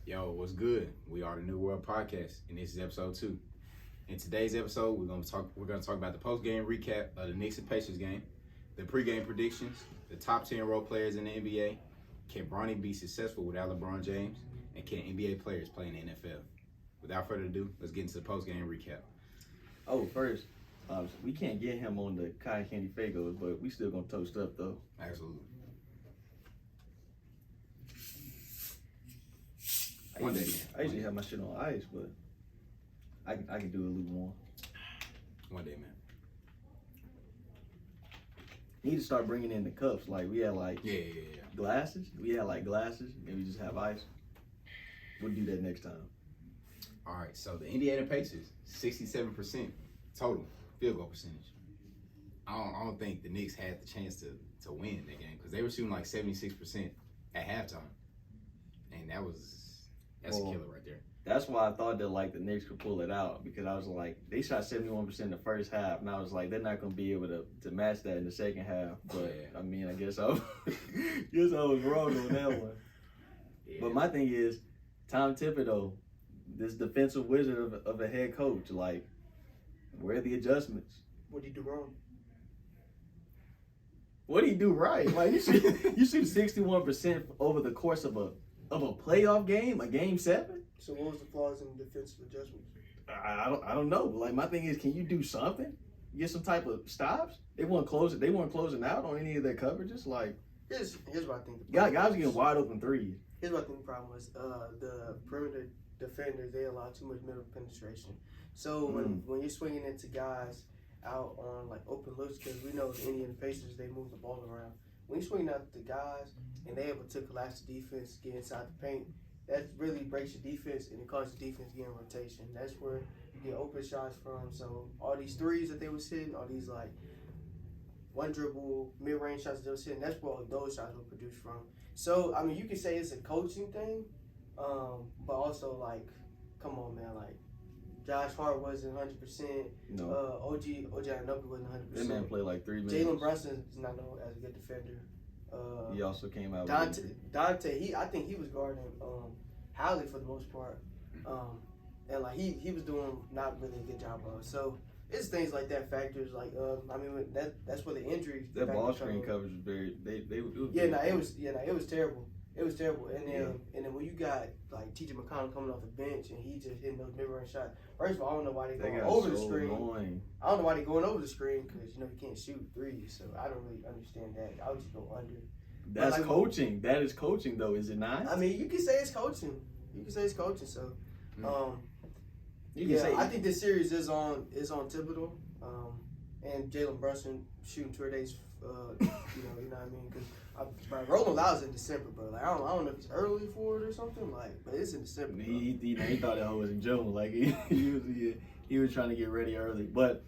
Yo, what's good? We are the New World Podcast, and this is episode 2. In today's episode, we're gonna talk about the post-game recap of the Knicks and Pacers game, the pregame predictions, the top 10 role players in the NBA. Can Bronny be successful without LeBron James? And can NBA players play in the NFL? Without further ado, let's get into the post-game recap. Oh, first, we can't get him on the cotton candy Fagos, but we still gonna toast up though. Absolutely. I usually have my shit on ice, but I can do a little more. One day, man. Need to start bringing in the cups. Like we had glasses. We had glasses, and we just have ice. We'll do that next time. All right, so the Indiana Pacers, 67% total field goal percentage. I don't think the Knicks had the chance to win that game because they were shooting like 76% at halftime, and that's a killer right there. That's why I thought that the Knicks could pull it out, because I was like, they shot 71% in the first half, and I was like, they're not gonna be able to match that in the second half. But yeah. I mean, I guess I was wrong on that one. Yeah. But my thing is, Tom Thibodeau, this defensive wizard of a head coach, where are the adjustments? What did he do wrong? What did he do right? You shoot 61% over the course of a playoff game, a game 7. So what was the flaws in the defensive adjustments? I don't know. My thing is, can you do something? Get some type of stops? They weren't closing out on any of their coverages. Here's what I think. Guys were getting wide open threes. Here's what I think the problem was. The perimeter defenders, they allow too much middle penetration. So when you're swinging into guys out on open looks, because we know the Indian Pacers, they move the ball around. When you're swinging out the guys and they're able to collapse the defense, get inside the paint, that really breaks your defense and it causes the defense to get in rotation. That's where you get open shots from. So all these threes that they were hitting, all these one dribble, mid-range shots that they were hitting, that's where all those shots were produced from. So, I mean, you could say it's a coaching thing, but also come on, man, Josh Hart wasn't 100%. No. OG Anunoby wasn't 100%. That man played 3 minutes. Jalen Brunson is not known as a good defender. He also came out Dante, I think he was guarding Howley for the most part. And he was doing not really a good job of. So it's things like that, factors that's where the injuries. That ball screen coverage was very it was terrible. It was terrible. And then when you got T.J. McConnell coming off the bench and he just hitting those mid-range shots. First of all, I don't know why they're going over the screen. Annoying. I don't know why they're going over the screen, because you can't shoot threes. So I don't really understand that. I would just go under. That's coaching. That is coaching, though, is it not? I mean, you can say it's coaching. So I think this series is on Thibodeau, and Jalen Brunson shooting 2 days. You know what I mean? Because Roland allows it in December, bro. I don't know if it's early for it or something, but it's in December. He thought that was in June. He was trying to get ready early. But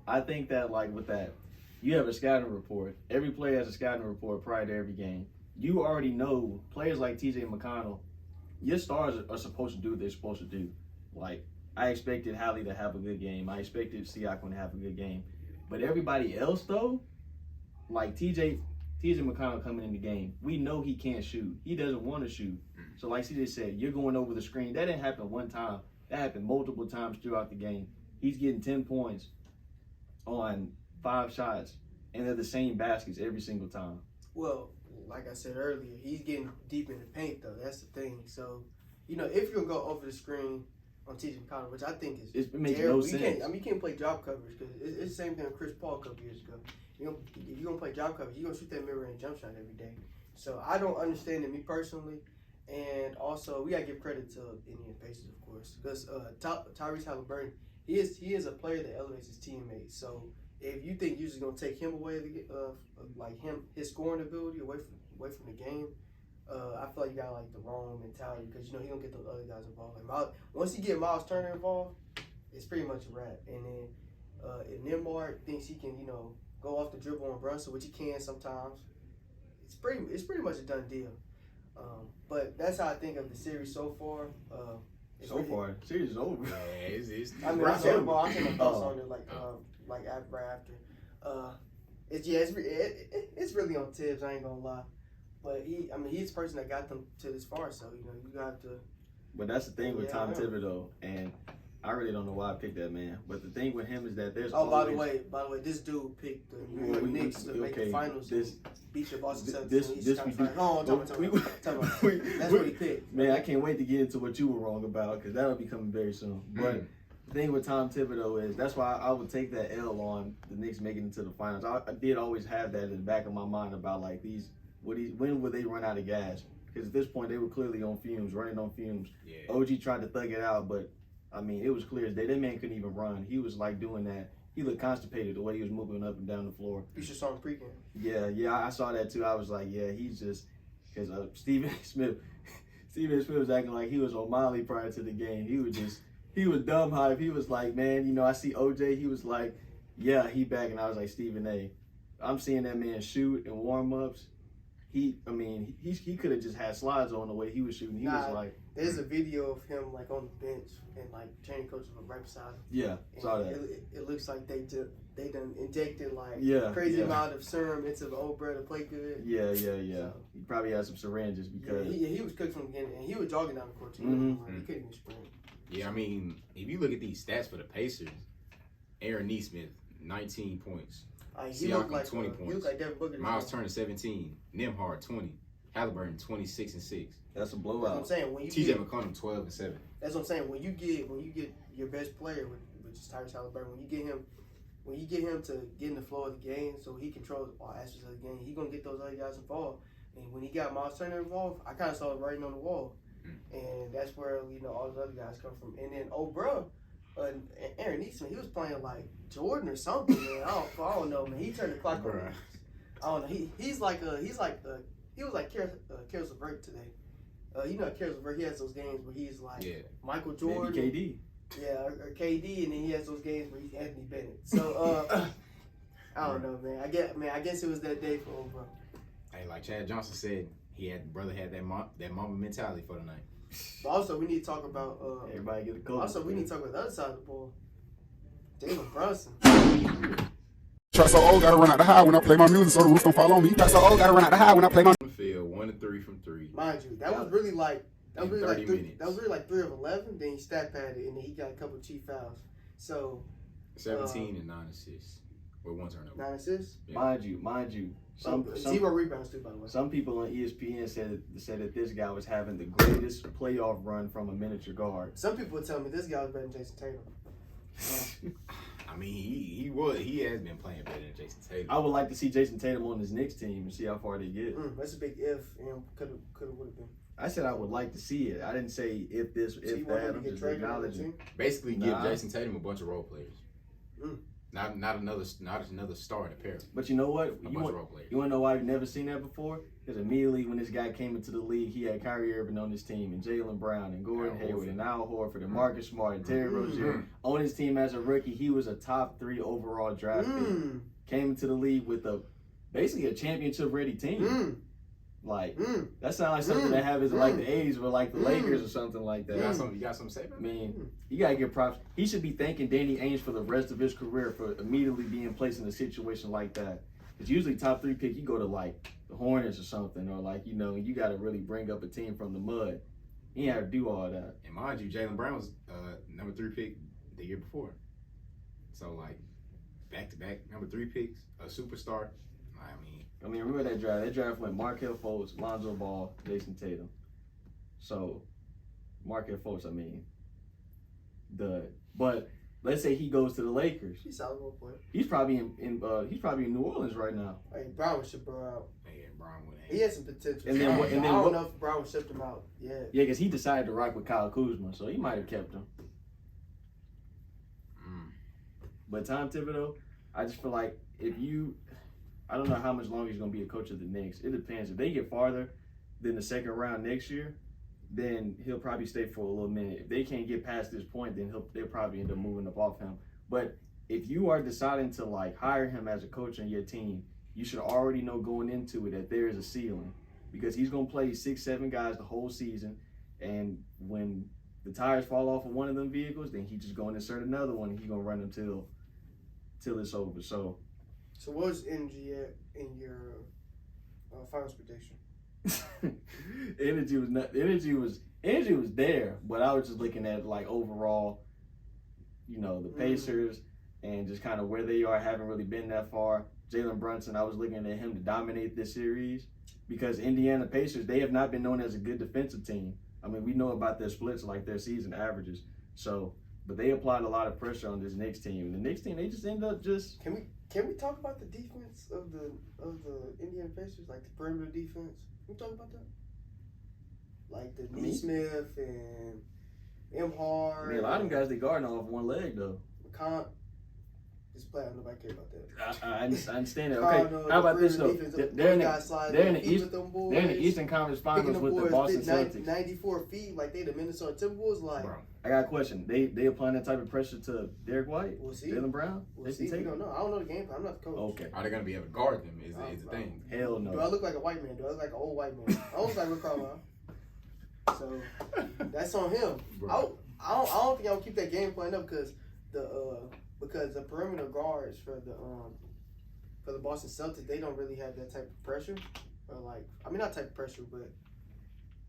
I think that with that, you have a scouting report. Every player has a scouting report prior to every game. You already know players like T.J. McConnell. Your stars are supposed to do what they're supposed to do. I expected Howley to have a good game. I expected Siakam to have a good game. But everybody else, though, T.J. McConnell coming in the game, we know he can't shoot. He doesn't want to shoot. So like CJ said, you're going over the screen. That didn't happen one time. That happened multiple times throughout the game. He's getting 10 points on 5 shots, and they're the same baskets every single time. Well, like I said earlier, he's getting deep in the paint, though. That's the thing. So, if you're going to go over the screen on T.J. McConnell, which I think is it makes no sense. You can't play drop coverage, because it's the same thing with Chris Paul a couple years ago. If you're going to play drop coverage, you're going to shoot that mid-range jump shot every day. So I don't understand it, me personally. And also, we got to give credit to Indian Pacers, of course, because Tyrese Halliburton, he is a player that elevates his teammates. So if you think you're just going to take him away, his scoring ability away from the game, I feel like you got the wrong mentality, because he don't get those other guys involved. Once you get Miles Turner involved, it's pretty much a wrap. And then if Nembhard thinks he can go off the dribble on Brunson, which he can sometimes, it's pretty much a done deal. But that's how I think of the series so far. The series is over. I'm saying my thoughts on it after. It's really on Tibbs. I ain't gonna lie. But he's the person that got them to this far. So you got to But that's the thing with Yeah, Tom I know. Thibodeau, and I really don't know why I picked that man. But the thing with him is that there's Oh, by always, the way, this dude picked the New Well, York we- Knicks to make the okay, finals this- and beat the Boston Celtics. this in the we Eastern do. Conference. Hold on, talk about. That's what he picked. Man, I can't wait to get into what you were wrong about because that'll be coming very soon. But the thing with Tom Thibodeau is that's why I would take that L on the Knicks making it to the finals. I did always have that in the back of my mind about like when would they run out of gas? Because at this point they were clearly on fumes, running on fumes. Yeah. OG tried to thug it out, but I mean it was clear as day. That man couldn't even run. He was like doing that. He looked constipated the way he was moving up and down the floor. You should saw him pregame. Yeah, I saw that too. I was like, yeah, he's just because Stephen Smith was acting like he was on Molly prior to the game. He was dumb hype. He was like, man, you know, I see OJ. He was like, yeah, he back, and I was like, Stephen A. I'm seeing that man shoot in warm ups. He could have just had slides on the way he was shooting. He was like, there's a video of him like on the bench and like training coaches were right beside him. yeah, And saw that. It looks like they done injected like Yeah, crazy yeah. amount of serum into the old brother to play good. Yeah. So, He probably had some syringes because he was cooked from the beginning, and he was jogging down the court too. Mhm. Like, he couldn't even sprint. Yeah, I mean, if you look at these stats for the Pacers, Aaron Nesmith, 19 points. Like, Siakam, he looked like 20 He points. looked like Devin Booker. Miles Turner, 17. Nimhard, 20. Halliburton, 26 and 6. that's a That's what I'm blowout. saying. When you TJ get, McConnell, 12 and 7. that's what I'm saying. When you get your best player, which is Tyrese Halliburton, when you get him to get in the flow of the game, so he controls all aspects of the game, he gonna get those other guys involved. And when he got Miles Turner involved, I kind of saw it writing on the wall, and that's where all the other guys come from. And then Aaron Eastman, he was playing like Jordan or something, man. I don't know, man. He turned the clock on. Bruh. I don't know. He was like Karis LeVert today. Karis LeVert, he has those games where he's like Yeah. Michael Jordan. Maybe Yeah, or KD, and then he has those games where he's Anthony Bennett. So I don't know, man. I guess it was that day for old bro. Hey, like Chad Johnson said, brother had that mama mentality for the night. But also, we need to talk about. everybody get a coach. Also, we need to talk about the other side of the ball. Jalen Brunson. Try so old, gotta run out the high when I play my music so the roof don't fall on me. Try so old, gotta run out the high when I play my On the field, 1 and 3 from 3. Mind you, that was really like In 30 minutes. that was really like 3 of 11. Then he stat padded, and then he got a couple of cheap fouls. So 17 and 9 assists. With 1 turnover. 9 assists. Yeah. Mind you. 0 rebounds too, by the way. Some people on ESPN said that this guy was having the greatest playoff run from a miniature guard. Some people would tell me this guy was better than Jason Tatum. I mean, he has been playing better than Jason Tatum. I would like to see Jason Tatum on his Knicks team and see how far they get. That's a big if, and could have would have been. I said I would like to see it. I didn't say if this, So you if want that. him to I'm get just traded on the acknowledging. team? Basically, Nah. give Jason Tatum a bunch of role players. Mm. Not another star in the pair. But you know what? A bunch of role players. You want to know why I've never seen that before? Because immediately when this guy came into the league, he had Kyrie Irving on his team, and Jalen Brown, and Gordon Al Hayward, Horford. and Al Horford, and Marcus Smart, and Terry Rozier. On his team as a rookie, he was a top 3 overall draft pick. Came into the league with basically a championship-ready team. Like, that sounds like something that happens in like the 80s with like the Lakers or something like that. You got something to say about I mean, you gotta give props. He should be thanking Danny Ainge for the rest of his career for immediately being placed in a situation like that. Because usually top 3 pick, you go to like the Hornets or something, or like you got to really bring up a team from the mud. He had to do all that. And mind you, Jalen Brown was number 3 pick the year before. So like back-to-back number 3 picks, a superstar. I mean, remember that draft? That draft went Markelle Fultz, Lonzo Ball, Jason Tatum. So Markelle Fultz, but let's say he goes to the Lakers. He's a solid role player. He's probably in New Orleans right now. Hey, Brown should bro out. Yeah, Brown would He had some potential. And then I don't know if Brown shipped him out. Yeah. Yeah, because he decided to rock with Kyle Kuzma, so he might have kept him. But Tom Thibodeau, I just feel like I don't know how much longer he's going to be a coach of the Knicks. It depends. If they get farther than the second round next year, then he'll probably stay for a little minute. If they can't get past this point, then they'll probably end up moving up off him. But if you are deciding to like hire him as a coach on your team, you should already know going into it that there is a ceiling, because he's going to play 6-7 guys the whole season, and when the tires fall off of one of them vehicles, then he's just going to insert another one, and he's going to run them till it's over. So what's energy at in your finals prediction? energy energy was there, but I was just looking at like overall, the Pacers and just kind of where they are, haven't really been that far. Jalen Brunson, I was looking at him to dominate this series because Indiana Pacers, they have not been known as a good defensive team. I mean, we know about their splits, like their season averages. So, but they applied a lot of pressure on this Knicks team. The Knicks team, they just end up just. Can we talk about the defense of the Indiana Pacers, like the perimeter defense? Can we talk about that? Like the Neesmith and M. Hard. I mean, a lot of them guys they guarding off one leg though. Just play. Nobody care about that. I understand that. Okay, how about this though? They're in the Eastern Conference Finals with the Boston Celtics. 94 feet, like they the Minnesota Timberwolves. Like, bro, I got a question. They applying that type of pressure to Derek White, we'll see. Jaylen Brown. We'll see. We don't know. I don't know the game plan. I'm not the coach. Okay. Are they gonna be able to guard them? Is the thing? Hell no. Do I look like a white man? Do I look like an old white man? I look like Rick Carlisle. So that's on him. I don't think I'll keep that game plan up because the perimeter guards for the Boston Celtics, they don't really have that type of pressure, or not type of pressure, but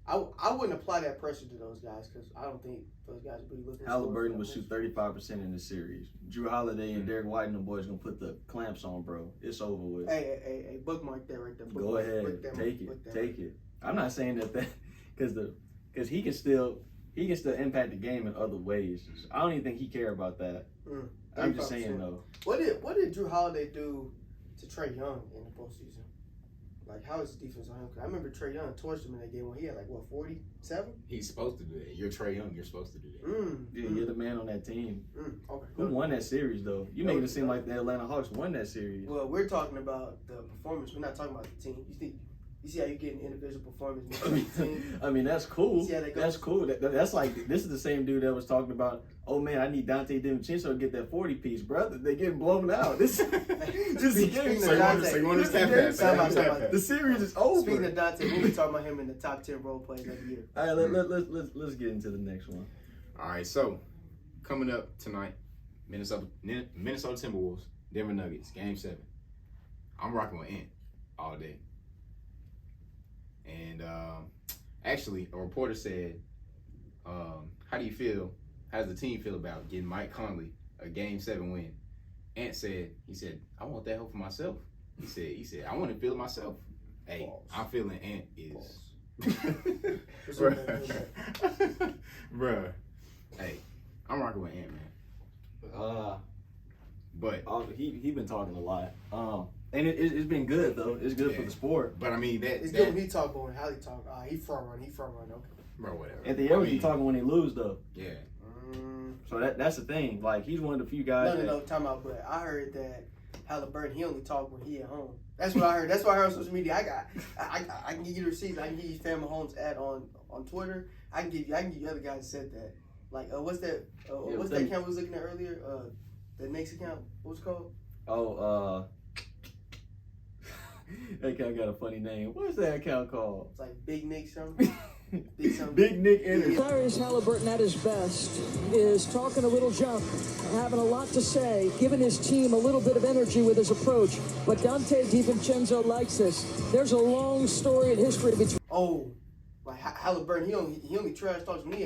I wouldn't apply that pressure to those guys because I don't think those guys would be looking. Halliburton would shoot 35% in the series. Drew Holiday and Derek White and the boys gonna put the clamps on, bro. It's over with. Hey, bookmark that right there. Go ahead, take it. I'm not saying that because he can still impact the game in other ways. I don't even think he care about that. I'm just saying though. What did Drew Holiday do to Trae Young in the postseason? Like, how is his defense on him? Cause I remember Trae Young torched him in that game when he had 47. He's supposed to do that. You're Trae Young. You're supposed to do that. You're the man on that team. Okay. Who won that series though? You make it seem like the Atlanta Hawks won that series. Well, we're talking about the performance. We're not talking about the team. You see how you get an individual performance? I mean, that's cool. See how that goes? That's cool. That's like, this is the same dude that was talking about, oh man, I need Dante DiVincenzo to get that 40 piece, brother. They're getting blown out. This is the game. So you want to step that? The series is over. Speaking of Dante, we'll be talking about him in the top 10 role players of the year. All right, let's get into the next one. All right, so coming up tonight, Minnesota Timberwolves, Denver Nuggets, Game 7. I'm rocking with Ant all day. And actually, a reporter said, how do you feel, how does the team feel about getting Mike Conley a Game 7 win? Ant said, I want that help for myself. He said, I want to feel it myself. Hey, I'm feeling Ant is. Bruh. Hey, I'm rocking with Ant, man. But he been talking a lot. And it's been good though. It's good for the sport. But I mean it's good when he talk, but when how he talk, he front run. Okay. Bro, whatever. At the end, he talking when he lose though. Yeah. So that's the thing. Like, he's one of the few guys. No, time out. But I heard that Halliburton, he only talk when he at home. That's what I heard. That's what I heard on social media. I can give you the receipts. I can give you Fan Mahomes ad on Twitter. I can give you other guys that said that. Like, what's that? What's that account we was looking at earlier? The Knicks account. What's it called? That account got a funny name. What's that account called? It's like Big Nick something. Big Nick Energy. Tyrese Halliburton at his best is talking a little junk, having a lot to say, giving his team a little bit of energy with his approach. But Dante DiVincenzo likes this. There's a long story in history between. Like Halliburton, he only trash talks when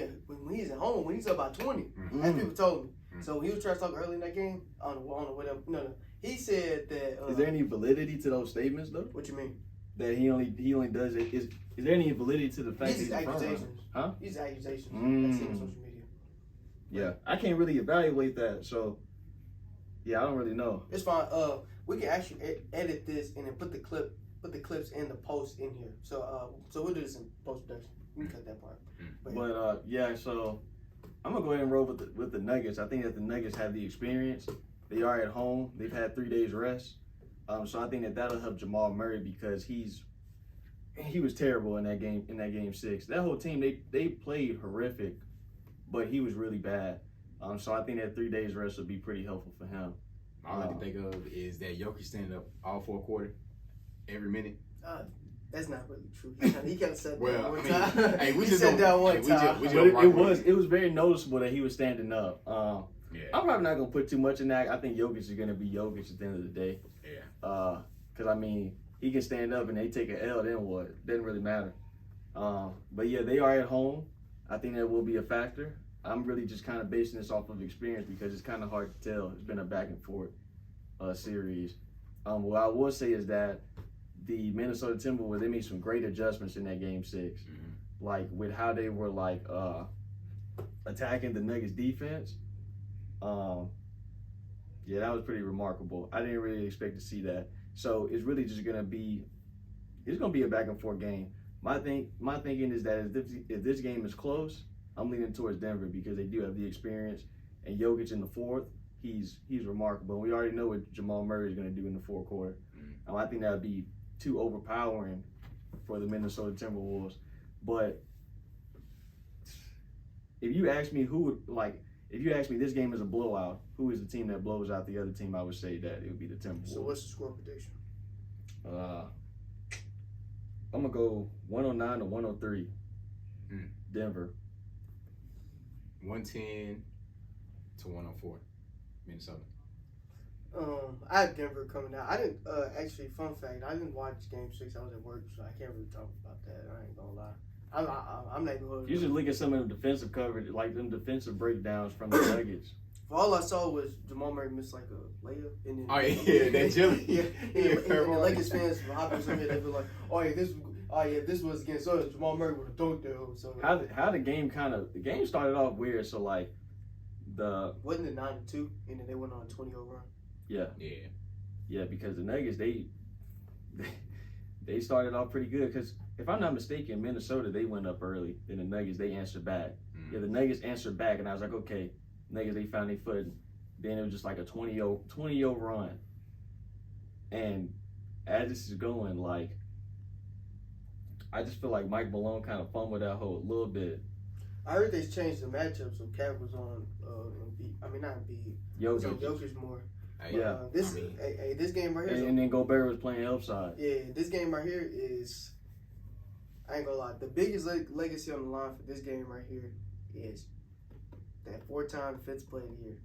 he's at home, when he's up by 20. As people told me. So he was trash talking early in that game. I don't know whatever. No. He said that. Is there any validity to those statements though? What you mean? That he only does it. Is there any validity to the fact that he's accusations? Huh? These accusations. I've seen on social media. Yeah, I can't really evaluate that. So, yeah, I don't really know. It's fine. We can actually edit this and then put the clips and the post in here. So we'll do this in post production. We can cut that part. But yeah, so I'm gonna go ahead and roll with the Nuggets. I think that the Nuggets have the experience. They are at home. They've had 3 days rest. So I think that'll help Jamal Murray because he was terrible in that game 6. That whole team, they played horrific, but he was really bad. So I think that 3 days rest will be pretty helpful for him. All I can think of is that Jokic standing up all 4 quarters, every minute. That's not really true. He kind of said that one time. Hey, we just said that one time. It was very noticeable that he was standing up. Yeah. I'm probably not gonna put too much in that. I think Jokic is gonna be Jokic at the end of the day. Yeah. Because I mean, he can stand up and they take an L. Then what? Doesn't really matter. But yeah, they are at home. I think that will be a factor. I'm really just kind of basing this off of experience because it's kind of hard to tell. It's been a back and forth series. What I will say is that the Minnesota Timberwolves, they made some great adjustments in that game 6. Mm-hmm. Like with how they were like attacking the Nuggets defense. Yeah, that was pretty remarkable. I didn't really expect to see that. So it's really just gonna be a back and forth game. My thinking is that if this game is close, I'm leaning towards Denver because they do have the experience. And Jokic in the fourth, he's remarkable. We already know what Jamal Murray is gonna do in the fourth quarter. I think that would be too overpowering for the Minnesota Timberwolves. But if you ask me this game is a blowout, who is the team that blows out the other team, I would say that it would be the Timberwolves. So what's the score prediction? I'm going to go 109 to 103. Denver. 110 to 104. Minnesota. I have Denver coming out. I didn't actually. Fun fact: I didn't watch Game 6. I was at work, so I can't really talk about that. I ain't gonna lie. I'm not even. You should look at some of the defensive coverage, like them defensive breakdowns from the Nuggets. All I saw was Jamal Murray miss like a layup, and then that jelly. and the Lakers fans from hopping some here, they be like, this was against us. Jamal Murray would have dunked there. So How the game started off weird. So like wasn't it 9-2, and then they went on a 20-0 run. Yeah, because the Nuggets they started off pretty good. Because if I'm not mistaken, Minnesota they went up early. Then the Nuggets they answered back. Yeah, the Nuggets answered back, and I was like, okay, Nuggets they found their footing. Then it was just like a 20-0 run. And as this is going, like I just feel like Mike Malone kind of fumbled that hole a little bit. I heard they changed the matchup, so Cat was on. Not Embiid. Jokic more. This game right here. And then Gobert was playing help side. Yeah, this game right here is. I ain't gonna lie. The biggest legacy on the line for this game right here is that 4-time Defensive Player of the Year.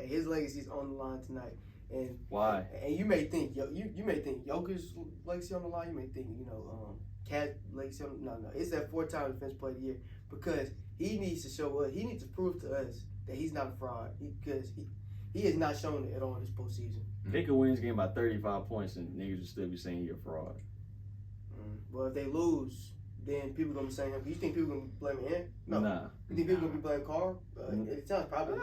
His legacy's on the line tonight. And why? And you may think you may think Jokic's legacy on the line. You may think Cat legacy on no. It's that 4-time Defensive Player of the Year because he needs to show us. He needs to prove to us that he's not a fraud because he has not shown it at all this postseason. They could win this game by 35 points and niggas would still be saying you're a fraud. Well, if they lose, then people gonna be saying him. You think people gonna be blaming him? No. Nah. You think people gonna be blaming Carl? It sounds probably.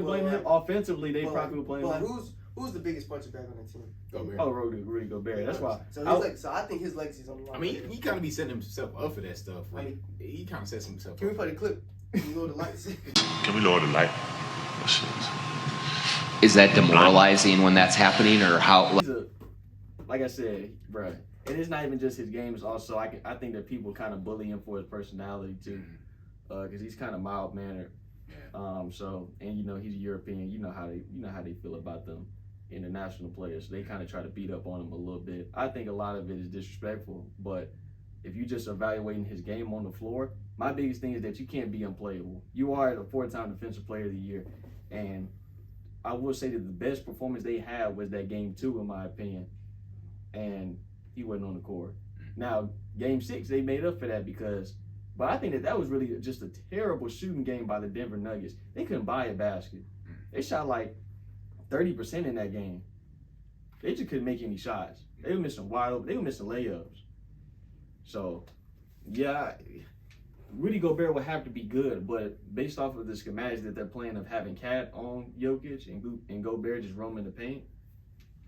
Blaming him offensively. They probably will blame him. But who's the biggest punching bag on that team? Gobert. Oh, Rudy Gobert. That's why. So I think his legacy's on the line. I mean, he kind of be setting himself up for that stuff. Like, he kind of sets himself up. Can we play the clip? Can we lower the lights? Can we lower the light? Is that demoralizing when that's happening, or how? Like I said, bro, and it's not even just his game. It's also I think that people kind of bully him for his personality too, because he's kind of mild mannered. So and he's a European. You know how they feel about them international players. So they kind of try to beat up on him a little bit. I think a lot of it is disrespectful, but if you just evaluating his game on the floor, my biggest thing is that you can't be unplayable. You are a 4-time Defensive Player of the Year, and I will say that the best performance they had was that game 2, in my opinion, and he wasn't on the court. Now, game 6, they made up for that but I think that was really just a terrible shooting game by the Denver Nuggets. They couldn't buy a basket. They shot like 30% in that game. They just couldn't make any shots. They were missing wide open. They were missing layups. So, yeah, Rudy Gobert would have to be good, but based off of the schematics that they're playing of having Cat on Jokic and Gobert just roaming the paint,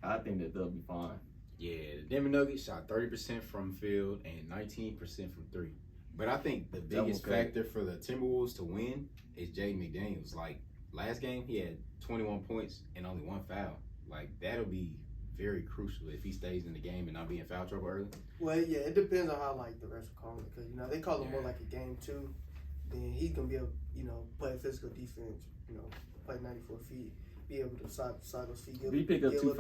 I think that they'll be fine. Yeah, the Denver Nuggets shot 30% from field and 19% from 3. But I think the biggest factor for the Timberwolves to win is Jaden McDaniels. Like, last game, he had 21 points and only 1 foul. Like, that'll be very crucial if he stays in the game and not be in foul trouble early. Well, yeah, it depends on how the refs will call it, because they call it more like a game 2. Then he's gonna be able, play physical defense, play 94 feet, be able to side those feet. He picked up 2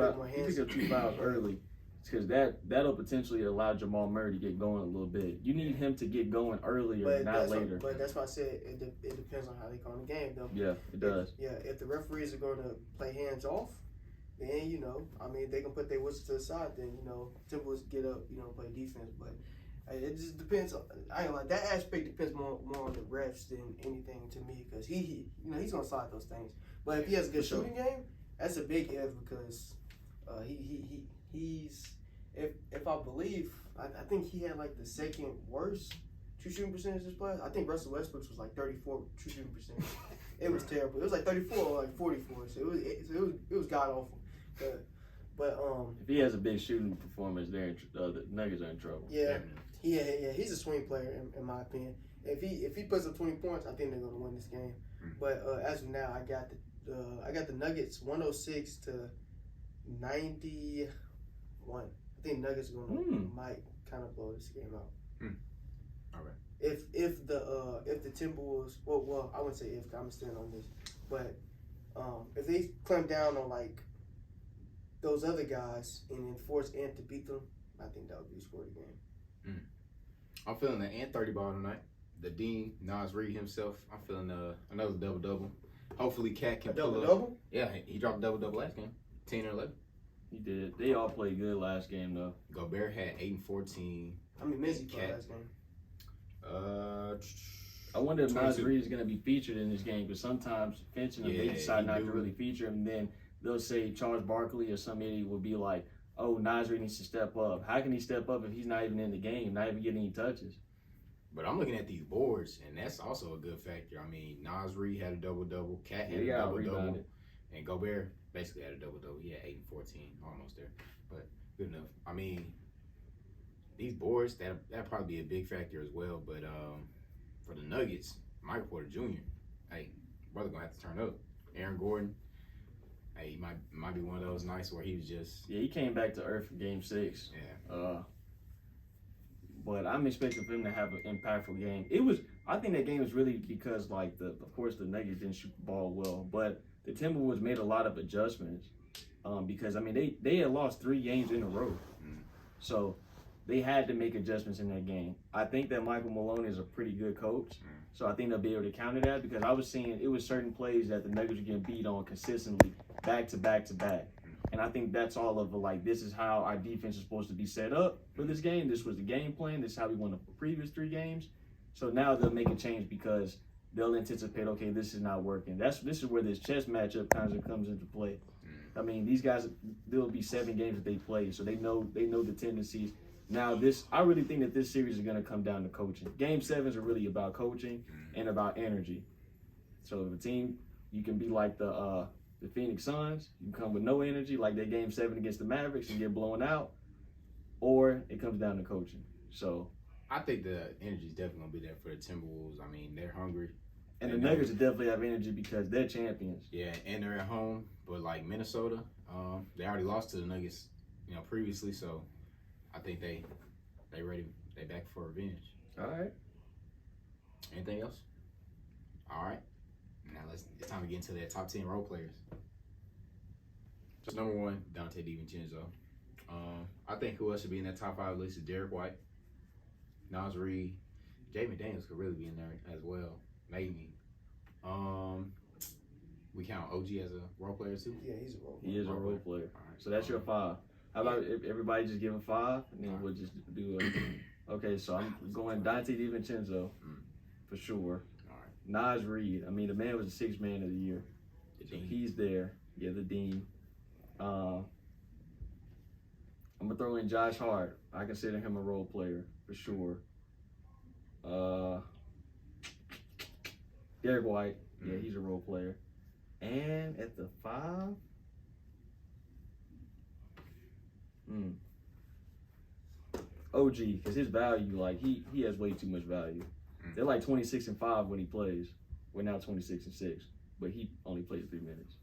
fouls early, because that'll potentially allow Jamal Murray to get going a little bit. You need him to get going earlier, not later. But that's why I said it depends on how they call the game, though. Yeah, it does. If the referees are going to play hands off, then, they can put their whistle to the side, then, Timberwolves get up, play defense. But It just depends. I ain't like that aspect depends more on the refs than anything to me because he he's gonna slide those things. But if he has a good shooting game, that's a big if because he's if I believe I think he had like the second worst true shooting percentage this playoffs. I think Russell Westbrook's was like 34 true shooting percentage. It was terrible. It was like 34 or like 44. So it was god awful. But if he has a big shooting performance, the Nuggets are in trouble. Yeah, he's a swing player in my opinion. If he puts up 20 points, I think they're gonna win this game. But as of now, I got the Nuggets 106 to 91. I think Nuggets are gonna might kind of blow this game out. All right. If the Timberwolves, well, I wouldn't say if, I'm staying on this, but if they clamp down on like those other guys and then force Ant to beat them, I think that would be a score of the game. I'm feeling the Ant 30 ball tonight. The Dean, Nas Reed himself. I'm feeling another double-double. Hopefully Cat can pull up. Double-double? Yeah, he dropped a double-double last game. 10 or 11. He did. They all played good last game though. Gobert had 8 and 14. How many minutes he played last game? I wonder if 22. Nas Reed is going to be featured in this game because sometimes featuring him, they decide not to really feature him. And then they'll say Charles Barkley or some idiot will be like, oh, Nas Reed needs to step up. How can he step up if he's not even in the game, not even getting any touches? But I'm looking at these boards, and that's also a good factor. I mean, Nas Reed had a double-double. Cat had a double-double. And Gobert basically had a double-double. He had 8 and 14, almost there. But good enough. I mean, these boards, that'd probably be a big factor as well. But for the Nuggets, Michael Porter Jr., hey, brother gonna have to turn up. Aaron Gordon, hey, he might be one of those nights where he was just... Yeah, he came back to earth for Game 6. Yeah. But I'm expecting for him to have an impactful game. I think that game was really because, like, of course, the Nuggets didn't shoot the ball well, but the Timberwolves made a lot of adjustments because, I mean, they had lost 3 games in a row. So they had to make adjustments in that game. I think that Michael Malone is a pretty good coach, so I think they'll be able to counter that because I was seeing it was certain plays that the Nuggets were getting beat on consistently, back to back to back. And I think that's all of like, this is how our defense is supposed to be set up for this game. This was the game plan. This is how we won the previous 3 games. So now they'll make a change because they'll anticipate, okay, this is not working. This is where this chess matchup kind of comes into play. I mean, these guys, there'll be 7 games that they play, so they know the tendencies. Now, I really think that this series is going to come down to coaching. Game 7s are really about coaching and about energy. So if a team, you can be like the Phoenix Suns, you come with no energy, like their Game 7 against the Mavericks and get blown out, or it comes down to coaching. So I think the energy is definitely going to be there for the Timberwolves. I mean, they're hungry. And the Nuggets will definitely have energy because they're champions. Yeah, and they're at home. But like Minnesota, they already lost to the Nuggets, previously. So I think they ready. They back for revenge. All right. Anything else? All right. Now it's time to get into their top 10 role players. Just number 1, Dante DiVincenzo. I think who else should be in that top 5 list is Derek White, Nas Reed, Jaden McDaniels could really be in there as well. Maybe. We count OG as a role player too? Yeah, he's a role player. He is a role player. All right. So that's your 5. How about if everybody just give him 5, and then we'll just do a... Okay, so I'm going Dante DiVincenzo for sure. All right. Nas Reed. I mean, the man was the 6th man of the year. So he's there. Yeah, the Dean. I'm going to throw in Josh Hart. I consider him a role player for sure. Derek White. Yeah, he's a role player. And at the 5... OG, because his value, like, he has way too much value. They're like 26-5 when he plays. We're now 26-6, but he only plays 3 minutes.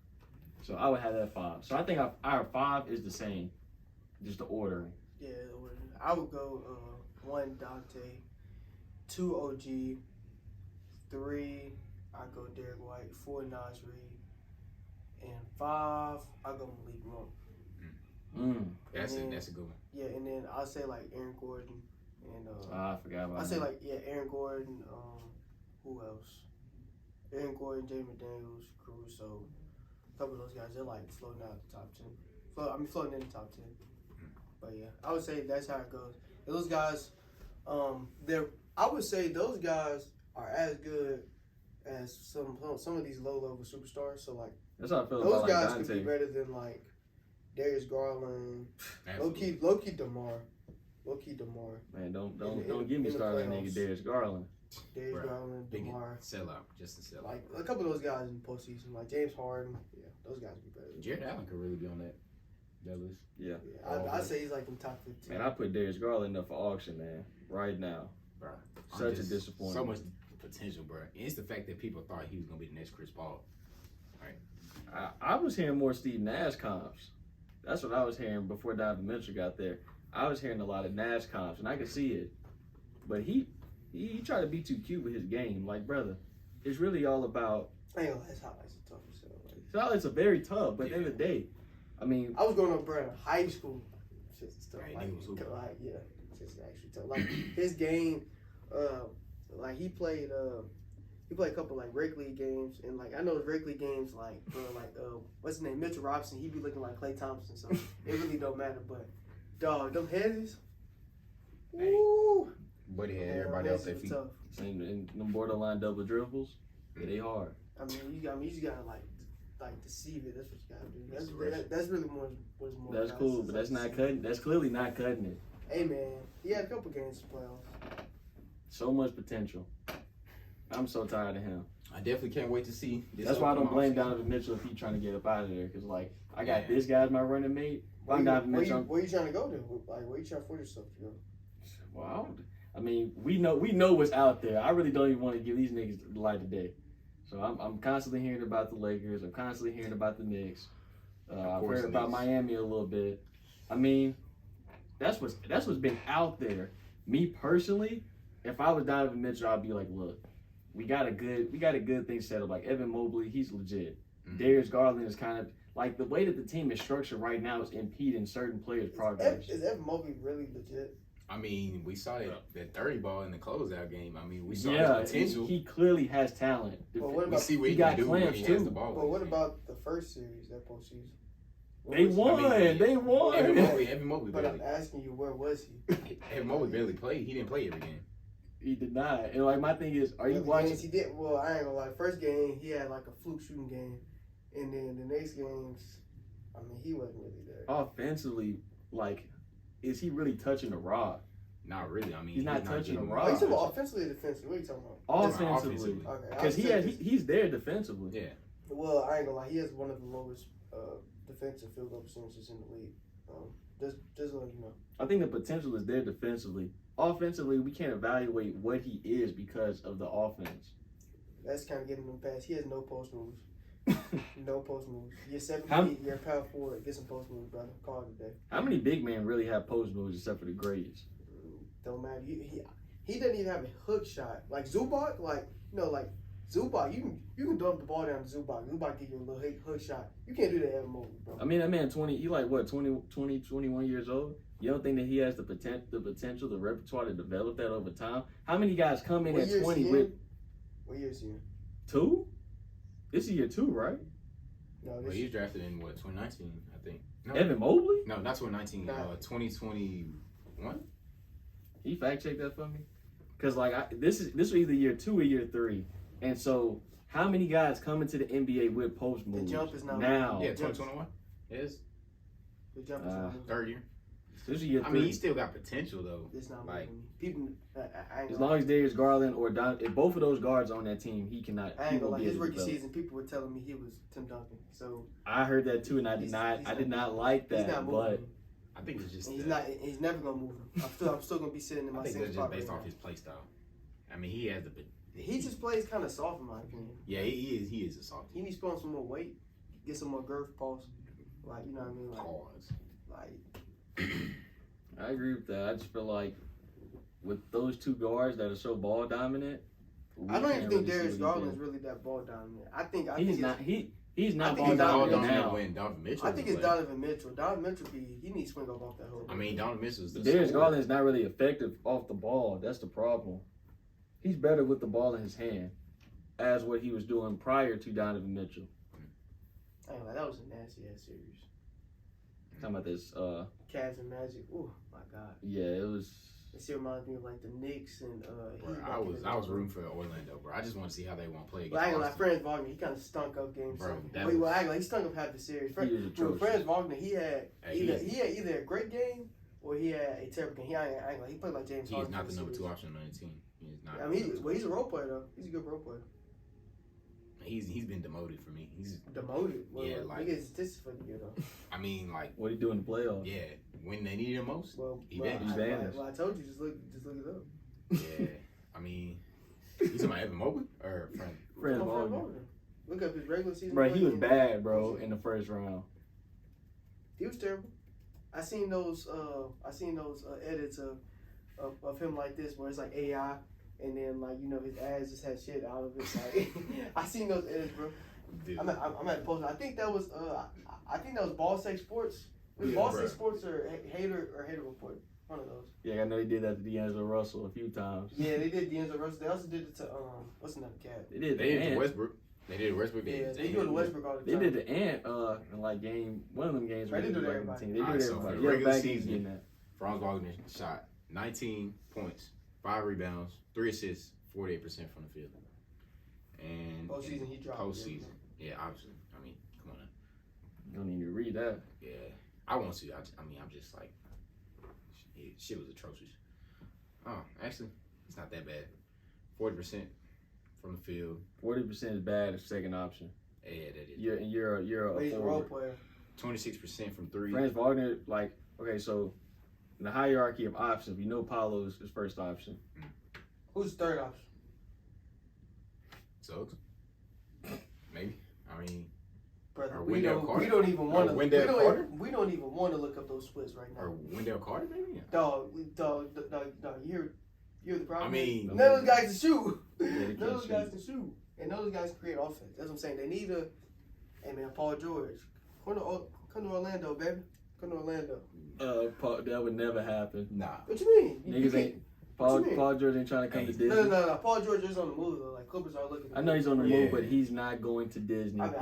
So I would have that 5. So I think our 5 is the same, just the ordering. Yeah, I would go 1 Dante, 2 OG, 3 I go Derek White, 4 Nas Reed, and 5 I go Malik Monk. That's a good one. Yeah, and then I'll say like Aaron Gordon and I forgot about I say him. like Aaron Gordon. Who else? Aaron Gordon, Jaden McDaniels, Caruso. A couple of those guys, they're like floating out the top 10. Floating in the top 10. But yeah, I would say that's how it goes. And those guys, I would say those guys are as good as some of these low level superstars. So like That's how I feel those about guys like could be Dante. better than like Darius Garland, Absolutely. low key Demar. Man, don't in get me the started on playoffs. nigga Darius Garland. Darius Bruh, Garland, big Demar. sellout, just a sellout. Like a couple of those guys in the postseason, like James Harden. Yeah, those guys would be better. Jared Allen could really be on that list. Yeah. Yeah, I'd say he's like in top 15. Man, I put Darius Garland up for auction, man. Right now. Bro, Such a disappointment. So much potential, bro. And it's the fact that people thought he was gonna be the next Chris Paul. I was hearing more Steve Nash comps. That's what I was hearing before Donovan Mitchell got there. I was hearing a lot of Nash comps, and I could see it. But he tried to be too cute with his game. Like, brother, it's really all about. I ain't gonna lie, his highlights are tough as hell. Like, His highlights are very tough, but at the end of the day, I mean, I was growing up, bro, in high school. Shit's tough. Right, Like, he was hooping. yeah, it's actually tough. Like his game, like he played a couple like rec league games, and like I know his rec league games, like bro, like what's his name, Mitchell Robinson, he be looking like Klay Thompson, so it really don't matter. But dog, them heavies, Hey. woo, But he had everybody else their heavies feet. are tough. and them borderline double dribbles, yeah, they hard. I mean, you just gotta like deceive it. That's what you gotta do. That's the That's really more. That's cool, but that's not cutting. That's clearly not cutting it. Hey man, he had a couple games to playoffs. So much potential. I'm so tired of him. I definitely can't wait to see. This That's why I don't upcoming blame offseason. Donovan Mitchell if he's trying to get up out of there. Because, like, I got Yeah. this guy as my running mate. If I'm Donovan Mitchell, Where you trying to go to? Like, where you trying to force yourself to go? well, I mean, we know what's out there. I really don't even want to give these niggas the light of day. So I'm constantly hearing about the Lakers. I'm constantly hearing about the Knicks. I've course heard the about Knicks. Miami a little bit. I mean, that's what's been out there. Me personally, if I was Donovan Mitchell, I'd be like, look, we got a good thing set up. Like Evan Mobley, he's legit. Mhm. Darius Garland is kind of like the way that the team is structured right now is impeding certain players' progress. Is Evan Mobley really legit? I mean, we saw that 30 ball in the closeout game. I mean, we saw Yeah, his potential. he clearly has talent. But what We about see what he he got can do when clamps, he has too. the ball. But what about the first series, that postseason? They won. They won. Evan Mobley But I'm barely. asking you, where was he? Evan Mobley barely played. He didn't play every game. He did not. And like my thing is, are you The watching? games he did. Well, I ain't gonna lie. First game, he had like a fluke shooting game, and then the next games, I mean, he wasn't really there. Offensively, like, is he really touching the rod? Not really. I mean, He's not touching getting- the Oh, rod. you talking about offensively or defensively? What are you talking about? Offensively, Offensively. Okay, because he's there defensively. Yeah. Well, I ain't gonna lie. He has one of the lowest defensive field goal percentages in the league. Just letting you know. I think the potential is there defensively. Offensively, we can't evaluate what he is because of the offense. That's kind of getting him past. He has no post moves. No post moves. You're 7 How- feet. You're a power forward. Get some post moves, brother. Call it a day. How many big men really have post moves except for the grades? Don't matter. He doesn't even have a hook shot. Like Zubac, like Zubac, you can dump the ball down to Zubac. Zubac give you a little hook shot. You can't do that Evan Mobley, bro. I mean, that man 20, he like what, 20, 21 years old? You don't think that he has the potential, the repertoire to develop that over time? How many guys come in What at year is 20 he with in? What year is he in? 2? This is year 2, right? No, Well, this he was drafted in 2019, I think. No, Evan Mobley? no, not 2019. Nah. 2021. He fact check that for me? Because like this was either year 2 or year 3, and so how many guys come into the NBA with post the moves jump is not now? Yeah, 2021. Yes, The jump is not moving. third year. This is year I 3. mean, he still got potential though. It's not Like, moving. People, I ain't As gonna long as Darius Garland or if both of those guards on that team, he cannot. I he ain't gonna won't lie. be His able to rookie develop. season, people were telling me he was Tim Duncan. So I heard that too, and I He's did not like he's that. not But moving. I think it's just. And he's never gonna move him. I'm still gonna be sitting in I my think same that's just spot. based right off now. his play style. I mean, he has the. He just plays kind of soft in my opinion. Yeah, he is a soft. He needs to put on some more weight, get some more girth, pulse. Like, you know what I mean? Pause. Like I agree with that. I just feel like with those two guards that are so ball dominant, we I don't can't even think really see Darius what he Garland is do. really that ball dominant. I think He's it's- not. He's I not think ball he's not all dominant dominant now. when Donovan Mitchell. I think was it's playing. Donovan Mitchell. Donovan Mitchell, he needs to swing off that whole. I mean, Donovan Mitchell's the Darius scorer. Garland is not really effective off the ball. That's the problem. He's better with the ball in his hand, as what he was doing prior to Donovan Mitchell. Anyway, that was a nasty ass series. Talking about this, Cavs and Magic. Oh my God. yeah, it was. It still reminds me of like the Knicks and Bro, I was rooting for Orlando, bro. I just want to see how they won't play against But I ain't gonna lie, Boston. Franz Wagner, he kind of stunk up games. Bro, that Wait, was- I ain't gonna lie, he stunk up half the series. He was atrocious. Franz Wagner, he had Hey, either a great game or he had a terrible game. I ain't gonna lie, he played like James He Harden. is not for the number series. 2 option on the team. He is not. I mean, he's a role player though. He's a good role player. He's been demoted for me. He's Demoted. Well, Yeah, like, like- he gets statistics for the year though. I mean like What he do in the playoffs? yeah, when they needed him most. Well, He well, vanished. He vanished. Well, I told you, just look it up. Yeah, I mean, he's talking about Evan Mobley or Frank. Franz Come on, Wagner. Look up his regular season. Bro, he was play. bad, bro, in the first round. He was terrible. I seen those edits of him like this where it's like AI and then like his ass just had shit out of it. Like I seen those edits, bro. Dude. I'm at post. I think that was Ball State Sports. It was Yeah, Ball bro. State Sports or Hater Report. One of those. Yeah, I know they did that to D'Angelo Russell a few times. Yeah, they did D'Angelo Russell. They also did it to what's another cat? They did They the did it to Ant. Westbrook. They did Westbrook. Yeah, they do it to Westbrook all the They time. did the Ant in like one of them games where Right, they they do did it to the everybody. team. They All do right, it to so for the everybody. Yeah, regular back season, getting that. Franz Wagner shot 19 points, 5 rebounds, 3 assists, 48% from the field. And Postseason, he dropped. postseason. Yeah, obviously. I mean, come on now. You don't need to read that. Yeah, I want to. I'm just like, shit was atrocious. Oh, actually, it's not that bad. 40% from the field. 40% is bad as second option. Yeah, that is. You're But a he's a role forward. player. 26% from 3. Franz Wagner, like, okay, so in the hierarchy of options, we know Paulo's his first option. Who's the third option? Suggs? Maybe. I mean, Brother, Or we Wendell don't Carter? even want to. Wendell Carter? We don't even want to look up those splits right or now. Wendell Carter, maybe? Yeah. Dog. You hear the problem? I mean, none of those guys can shoot. they None can't of those guys shoot. can shoot, and none of those guys can create offense. That's what I'm saying. They need a. Hey man, Paul George, come to Orlando, baby. Come to Orlando. That would never happen. nah. What you mean? You Niggas can't- ain't. What you mean? Paul George ain't trying to come to Disney. No. Paul George is on the move though. Like Clippers are looking. I know he's on the Yeah. move, but he's not going to Disney. I mean,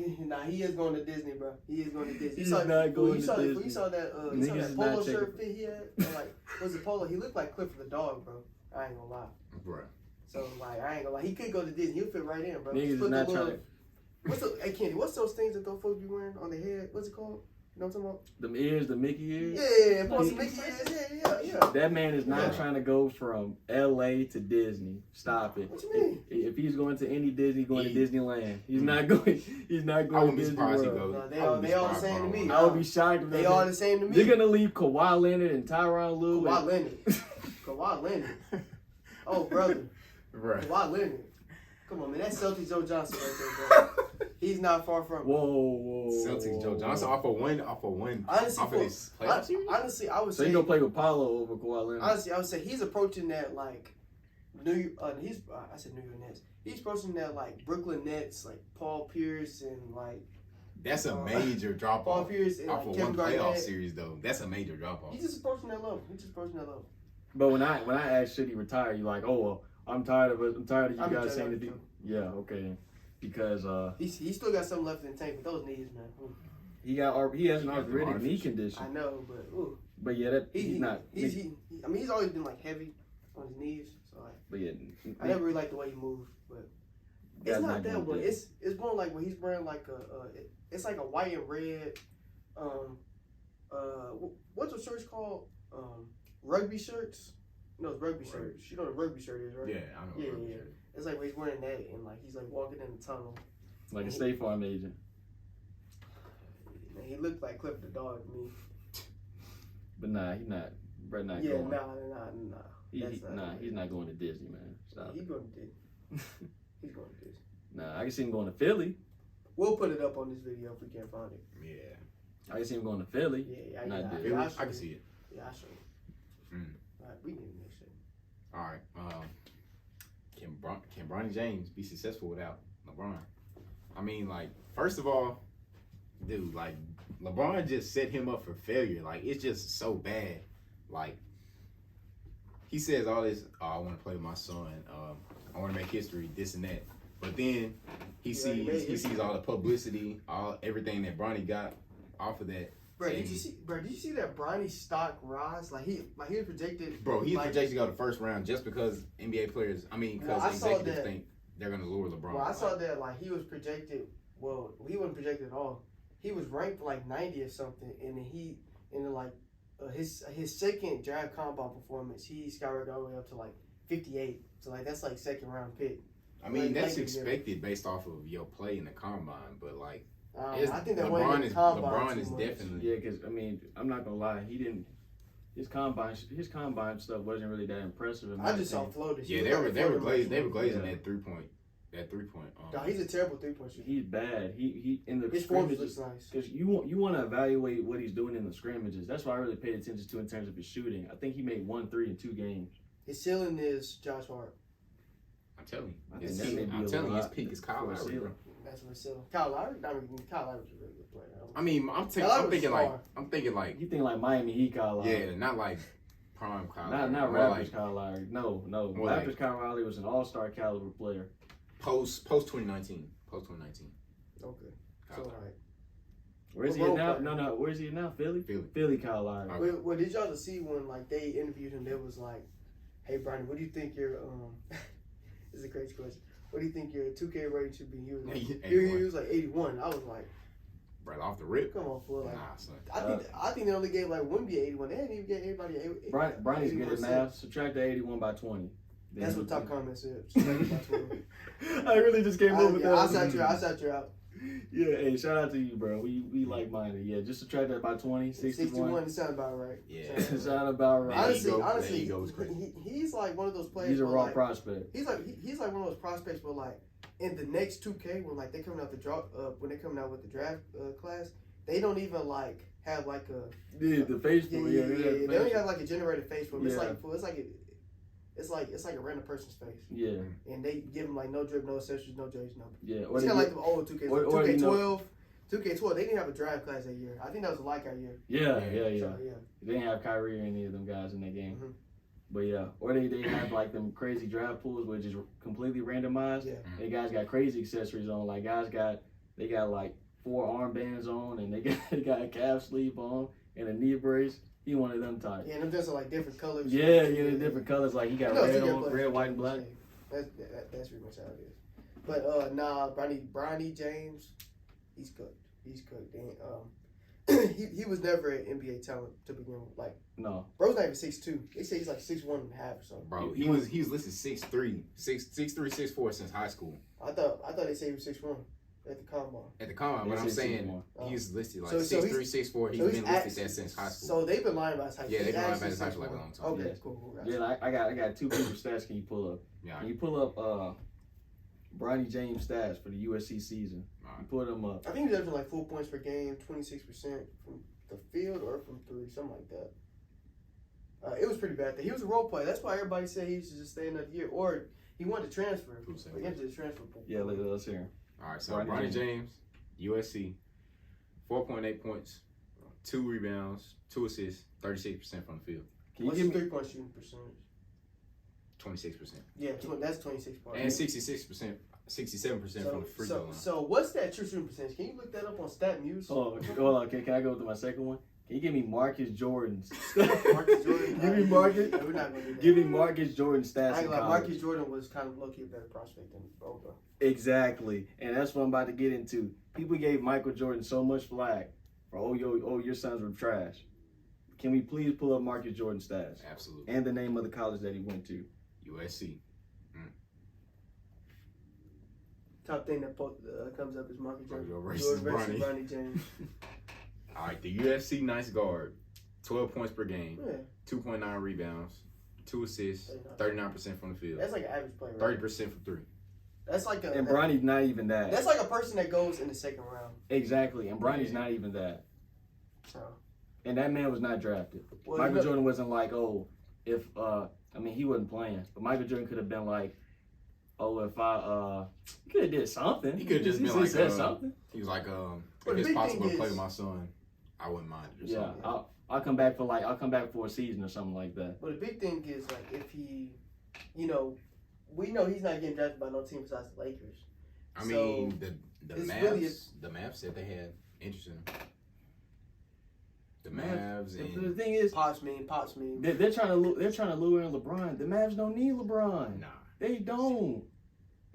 He's not. Nah, he is going to Disney, bro. He is going to Disney. He's not going to Disney. You saw that Niggas is polo not shirt fit he had? Or like, was it polo? He looked like Clifford the dog, bro. I ain't gonna lie. Bruh. So like, I ain't gonna lie. He could go to Disney. He'll fit right in, bro. Niggas Just is put the not little- trying to. What's the? Hey, Kenny, what's those things that those folks be wearing on their head? What's it called? You know what I'm talking about? Them ears, the Mickey ears. Yeah, put some Mickey ears. Yeah. That man is not Yeah. trying to go from LA to Disney. Stop it. What you mean? If he's going to any Disney, going to He- Disneyland. He's not going. He's not I going wouldn't to be Disney surprised he World. goes. No, they I wouldn't be all the surprised same to if me. Ron- I would be shocked if They all the same to me. They're gonna leave Kawhi Leonard and Tyronn Lue. Kawhi and- Leonard. Kawhi Leonard. Oh, brother. Bruh. Kawhi Leonard. Come on, man. That's Celtics Joe Johnson right there, bro. He's not far from. Whoa. Celtics Joe Johnson off of one. Honestly, off of this playoff series? honestly, I would So say. you gonna play with Paulo over Kawhi Leonard? Honestly, I would say he's approaching that like I said New York Nets. He's approaching that like Brooklyn Nets, like Paul Pierce and like That's a major drop Paul off. Pierce and Off like of Kevin one playoff Garnett. series, though. That's a major drop off. He's just approaching that level. But when I asked should he retire, you like, oh well, I'm tired of it. I'm tired of you I'm guys tired saying of that. it, Yeah, okay. Because He still got something left in the tank, but those knees, man. Ooh. he has an He got the arthritic knee arthritis. condition. I know, but ooh. But yeah, that he's not. I mean, he's always been like heavy on his knees. So like, But yeah, I never really liked the way he moved, but it's guy's not that going one. to- It's more like when he's wearing like it's like a white and red, what's the shirts called? Rugby shirts. No, it's rugby shirts. You know what a rugby shirt is, right? Yeah, I know. Yeah, what yeah. It's like when he's wearing that and like he's like walking in the tunnel. like a State Farm agent. Man, he looked like Cliff the dog to me. But nah, he's not. Brett not Yeah, going. nah. He's not going to Disney, man. Stop. He's going to Disney. He's going to Disney. Nah, I can see him going to Philly. We'll put it up on this video if we can't find it. Yeah. I can see him going to Philly. Yeah, Not Disney. I'll I show can you. see it. Yeah, I'll show you. Mm. All right, we need to make sure. All right. Can Bronny James be successful without LeBron? I mean, like, first of all, dude, like, LeBron just set him up for failure. Like, it's just so bad. Like, he says all this, oh, I want to play with my son. I want to make history, this and that. But then he sees all the publicity, everything that Bronny got off of that, Bro, did you see that Bronny's stock rise? Like he was projected. Bro, he's like, projected to go to first round just because NBA players. I mean, because executives think they're gonna lure LeBron. Well, I saw that like he was projected. Well, he wasn't projected at all. He was ranked like 90 or something, and then his second draft combine performance, he skyrocketed all the way up to like 58. So like that's like second round pick. I mean, like, that's expected based off of your play in the combine, but like. I think that LeBron is definitely. Yeah, because I mean, I'm not gonna lie, he didn't. His combine stuff wasn't really that impressive. I just saw floaters. Yeah, they were glazing that 3-point. That 3-point. No, he's a terrible 3-point shooter. He's bad. He in the his form scrimmages. looks nice. Because you want to evaluate what he's doing in the scrimmages. That's what I really paid attention to in terms of his shooting. I think he made 1 3 in 2 games. His ceiling is Josh Hart. I'm telling you, his peak is Kyle Lowry. That's what it's ceiling. Kyle Lowry. Kyle Lowry's a really good player. I mean, I'm thinking like. You think like Miami Heat Kyle Lowry? Yeah, not like prime Kyle Lowry. Not Raptors Kyle Lowry. No. Raptors Kyle Lowry was an all-star caliber player. Post 2019. Okay. So all right. Where is he at now? No. Where is he at now? Philly Kyle Lowry. Okay. Well, did y'all see when like they interviewed him? They was like, "Hey, Bronny, what do you think your This is a crazy question. What do you think your 2K rating should be?" He was like, he was like 81. I was like, right off the rip. Come on, fool. Like, nah, son. I think they only gave like one NBA 81. They didn't even get anybody 80. Bronny's good at math. Subtract the 81 by 20. That's what top comment said. Subtract by 20. I really just came up with that. I sat you out. Yeah, hey, shout out to you, bro. We like-minded. Yeah, just subtract that by 20, 61. It sounds about right. Yeah. It sounds about right. Honestly, he's like one of those players. He's a raw prospect. He's like one of those prospects where like in the next 2K when like they coming out when they coming out with the draft class, they don't even like have like a the face for They don't even have like a generated face for him. It's like a random person's face. Yeah. And they give him like no drip, no accessories, no jersey number. Yeah. It's kind of like the old 2K. 2K12. 2K12, they didn't have a draft class that year. I think that was a lockout year. Yeah. So, yeah. They didn't have Kyrie or any of them guys in that game. Mm-hmm. But yeah, or they have like them crazy draft pools which is completely randomized. Yeah. They guys got crazy accessories on. Like they got like 4 armbands on, and they got a calf sleeve on and a knee brace. He one of them types. Yeah, and them just are like different colors. Yeah, different colors. Like he got red, white, and black. That's pretty much how it is. But Bronny James, he's cooked. And he was never an NBA talent to begin with. Like no, bro's not even 6'2". They say he's like 6'1.5" or something. Bro, he was listed 6'3", 6'4" since high school. I thought they said he was 6'1". At the combine. But I'm saying he's listed like 6'3", 6'4". He's been listed that since high school. So they've been lying about his height. Yeah, they've been lying about his height for like a long time. Okay, cool. Yeah, I got 2 people stats. Can you pull up? Yeah. Can you pull up Bronny James stats for the USC season? You pull them up. I think he's averaging like 4 points per game, 26% from the field or from 3, something like that. It was pretty bad. He was a role player. That's why everybody said he should just stay another year, or he wanted to transfer. He entered the transfer pool. Yeah, let's hear him. All right, so Bronny James, USC, 4.8 points, 2 rebounds, 2 assists, 36% from the field. Can you give me 3-point shooting percentage? 26%. Yeah, that's 26 points. And 67% from the free throw line. So what's that true shooting percentage? Can you look that up on StatMuse? Oh, hold on. Can I go to my second one? Can you give me Marcus Jordan's? Marcus Jordan. Give me Marcus. No, we're not gonna do that. Give me Marcus Jordan stats. Marcus Jordan was kind of low-key a better prospect than Boba. Exactly, and that's what I'm about to get into. People gave Michael Jordan so much flack for your sons were trash. Can we please pull up Marcus Jordan stats? Absolutely. And the name of the college that he went to. USC. Top thing that comes up is Marcus Jordan. Versus Bronny James. All right, the UFC nice guard, 12 points per game, Yeah. 2.9 rebounds, 2 assists, 39% from the field. That's like an average player. 30% from 3. That's like and Bronny's not even that. That's like a person that goes in the second round. Exactly, and Bronny's not even that. So. And that man was not drafted. Well, Michael Jordan wasn't like, he wasn't playing, but Michael Jordan could have been like, he could have did something. He could have just been like, said something. He was like, if it's possible to play with my son, I wouldn't mind it or something. Yeah, I'll come back for a season or something like that. But the big thing is like if he, we know he's not getting drafted by no team besides the Lakers. I mean, the Mavs said they had interest in him. The Mavs The and thing is, Pops mean. they're trying to lure in LeBron. The Mavs don't need LeBron. nah, They don't.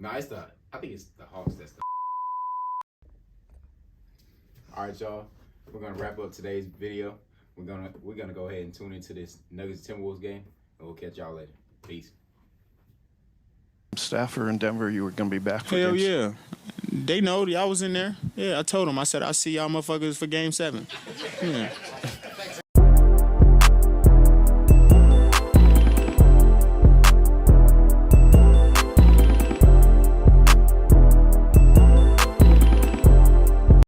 I think it's the Hawks that's the. All right, y'all. We're gonna wrap up today's video. We're gonna go ahead and tune into this Nuggets Timberwolves game, and we'll catch y'all later. Peace. Staffer in Denver, you were going to be back for Hell games? yeah. They know. I was in there. Yeah, I told them. I said, I'll see y'all motherfuckers for game 7. Yeah.